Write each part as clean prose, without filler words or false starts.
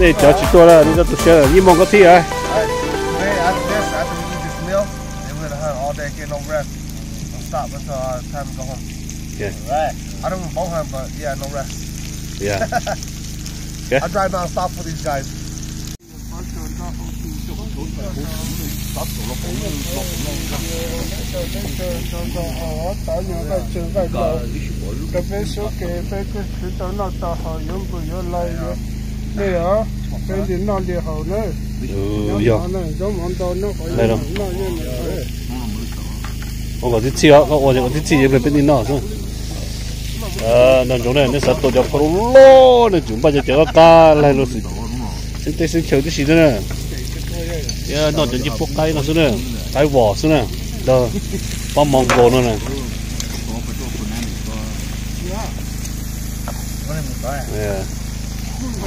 Đây cháu chỉ tôi là đi ra tụi xe là như mong có thi à? Stop until time to go home. Yeah. Right. I don't even boat him, but yeah, no rest. Yeah. Okay. I drive non-stop for these guys. Đây đâu? Có cái gì có cái gì về bên đi nó thôi. Nó chỗ này nó sẽ tổ chức lô nó chúng bây giờ chơi cá lại nó xin tới xin chơi cái gì nữa nè. Nó chuẩn bị bốc cái nó xuống nè, cái vỏ xuống nè, đó, băm mỏng vỏ nó nè.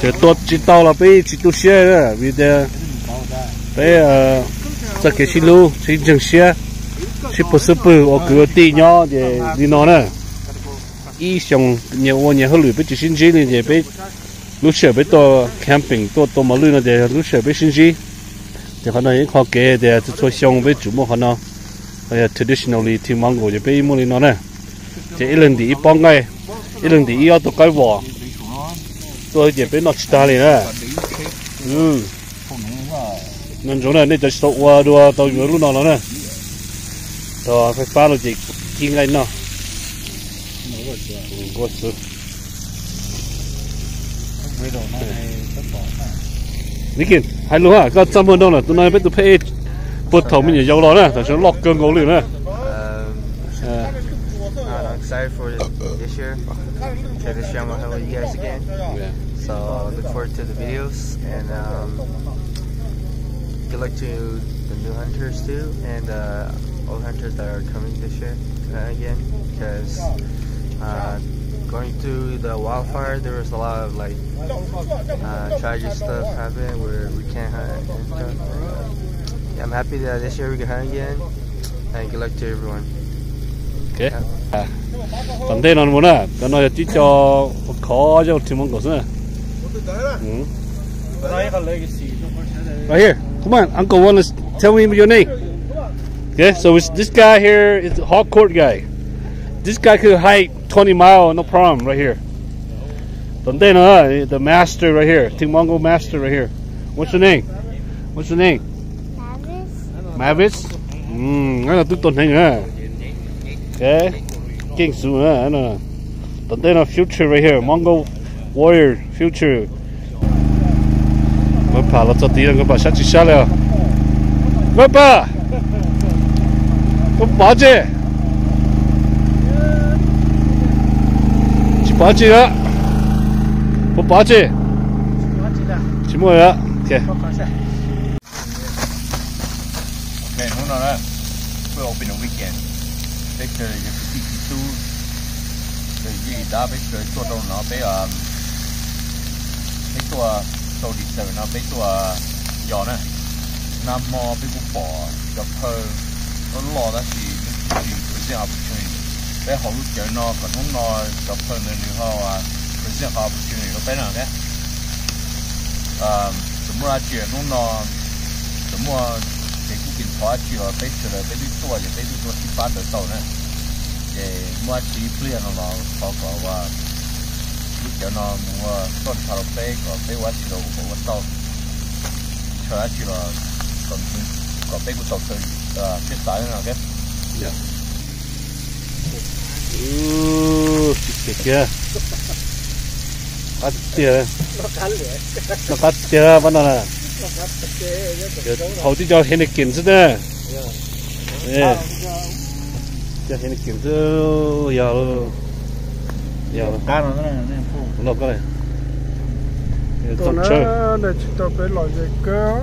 Chơi tốt chỉ tao là bây chỉ tu xe nữa, vì thế bây giờ cái xin lưu xin dừng xe. Chỉ có sự bự ở cửa tì nhỏ để đi nó nè, ý xong nhiều hơn lười bây giờ xin gì thì bây lúc sau bây tôi camping tôi mà lười nó để lúc sau bây xin gì, thì họ nói những họ kể để cho xong bây chủ mua họ nó, traditionally thì mong người bây mua nó nè, chỉ ít lần thì ít bông ngay, ít lần thì ít tôi cái vỏ, tôi chỉ bây nó chỉ ta này nè, nên chỗ này nên cho sâu qua đua tàu vừa lúc nào nó nè. Đó phải phá logic kinh ngay nó có sự ní kia hay luôn à có trăm đâu là tôi nói biết tôi phải bớt thầu mình nhiều đó nè, tại sao lọc cơn ngủ liền nè. I'm excited for this year. Try to share my home with you guys again. Yeah. So look forward to the videos and good luck to the new hunters too and all hunters that are coming this year again because going through the wildfire there was a lot of like tragic stuff happening where we can't hunt and stuff. Yeah, I'm happy that this year we can hunt again and good luck to everyone. Okay. Còn đây nó muốn à, cái nó chỉ cho khó cho thì mong có nữa. Right here, come on, Uncle, want to tell me your name? Okay, so it's this guy here is the hog court guy. This guy could hike 20 miles, no problem, right here. Then the master right here, Team Mongol master right here. What's your name? What's your name? Mavis. Nó là tuần hình à. Okay, kinh su à, nó. Then future right here, Mongol warrior future. Mới phá là cho tí là cái bà sát chỉ sát rồi. Mới bà. Có bỏ chứ. Chỉ bỏ chứ đó. Có bỏ chứ. Chỉ mua đó. Ok. Okay, hôm nay đó, we're open on weekend. Bây giờ là cái thứ rồi gì đã bây giờ cho đâu nó bây giờ sau đi sau nó bây giờ gió nè, nam mô bây giờ bỏ gặp hơi nó lo đó thì cái gì opportunity bây giờ lúc chơi nó còn không nó gặp hơi nữa nữa cái gì opportunity nó bây nào cái怎么chuyện nó怎么cái cũng kinh thoát chuyện bây giờ là bây giờ tôi thì bây giờ tôi chỉ phát được sau nè để mua chỉ plea nó có và lúc giờ nó mua con thảo bé có bé quá chỉ đâu có quá sau chờ chỉ là còn bé của tàu từ phía trái nào cái kìa bắt tiền nó bắt tiền bắt nó nè hầu tí cho hiện kiểm chứ nè cho hiện kiểm chứ giờ cá nó cái này tụi nó để chúng tôi phải làm gì cơ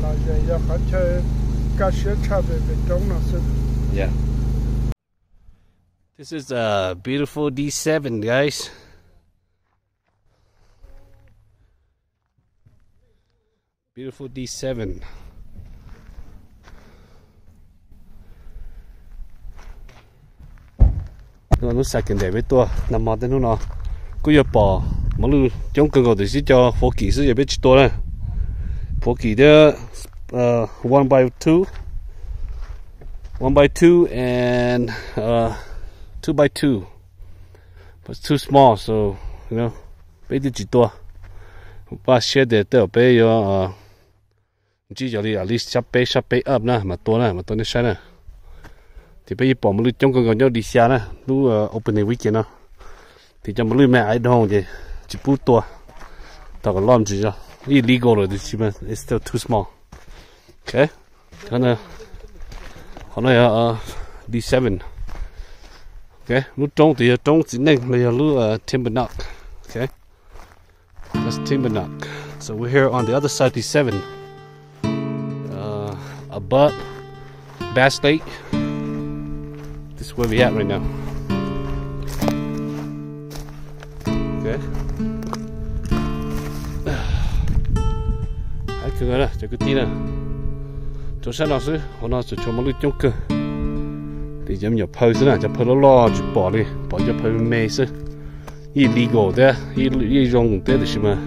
làm gì cho họ chơi cá sấu chả về trong nó sẽ yeah. This is a beautiful D7, guys. Beautiful D7. Nó sạch cái để với tua nằm mọt đến nó cứ giờ bỏ mà lu trong cơ cầu thì sẽ cho phố kỳ sẽ biết to này phố kỳ đó 1x2 and 2x2 but it's too small so you know bây giờ chỉ to ba xe để tới bây giờ chỉ cho đi at least sắp pay up nè mà to này sai nè thì bây giờ bỏ một lít trong cơ cầu nhau đi xa nè lu opening weekend nè thì cho một lít mẹ ai đâu vậy chỉ bút to tao còn làm gì chứ illegal rồi thì chỉ mà it's still too small okay cái này D7 okay lúc trong thì trong chỉ nên là lúc Timbernock okay that's Timbernock so we're here on the other side D7 above Bass Lake this is where we at right now okay hai cửa nè cho cái tí nè chỗ sáng nào xứ hôm nay cho một lít trong cửa thì giống như phơi xứ nè cho phơi nó lo chụp bỏ cho phơi mê xứ illegal đấy dùng đấy thì mà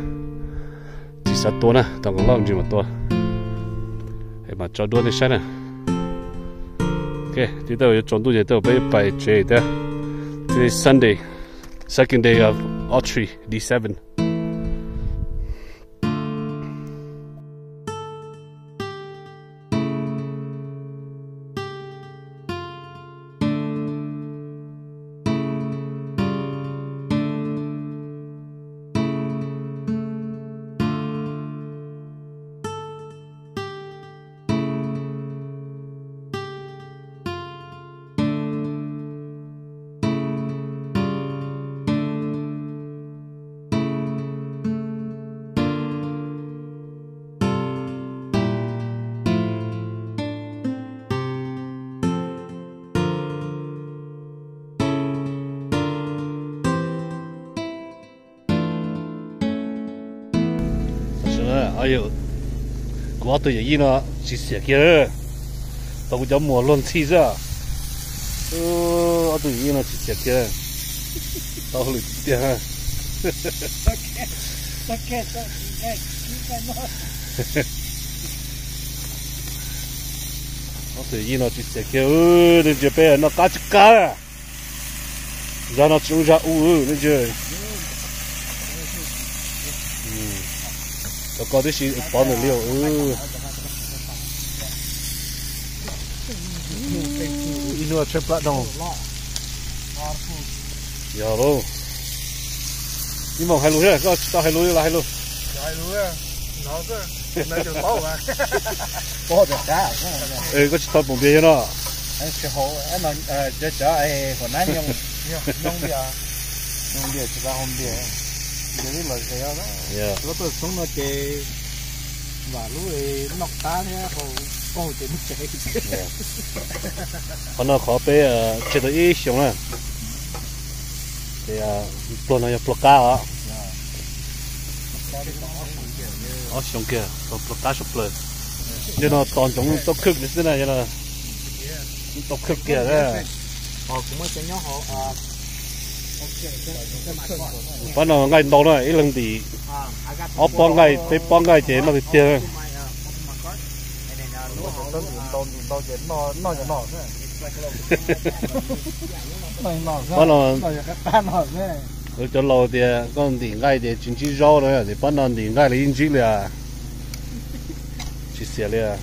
chỉ sát to nè tao còn làm gì mà to để mà cho đua này sáng nè ok thì tao chọn đua gì tao phải bài chơi đấy today is Sunday second day of archery D7 哎呦，我对人呢是写嘅，到咗冇亂黐啫。我對人呢是寫嘅，到嚟啲啊。我對人呢是寫嘅，你這邊那嘎吱嘎啊，讓那中下你這。có啲是幫你料，呢個出不到，有咯，你望係路啫，個到係路啦，係路，係路啊，攞個，那就包啊，包就假，個出旁邊咯，最好，這河南用啲出翻紅啲。giờ đi lời xe đó, lúc tôi xuống nó chơi và lúc ấy nóc đá thế, hồi chơi mất chạy. Còn nó khó bé chơi tới ít xong nè, thì plon này plon cá á, xong kia, plon cá sụp lên, cho nó toàn trong tóc khực như thế này cho nó tóc khực kia đấy. Họ cũng mới chơi nhớ họ. bắt đầu ngay đầu này ít lần thì ở bong ngay tới bong ngay chế nó thì chơi bắt đầu rồi cho lâu thì con thì ngay thì chính trị rau rồi thì bắt đầu thì ngay là in chỉ là chỉ xẻ liền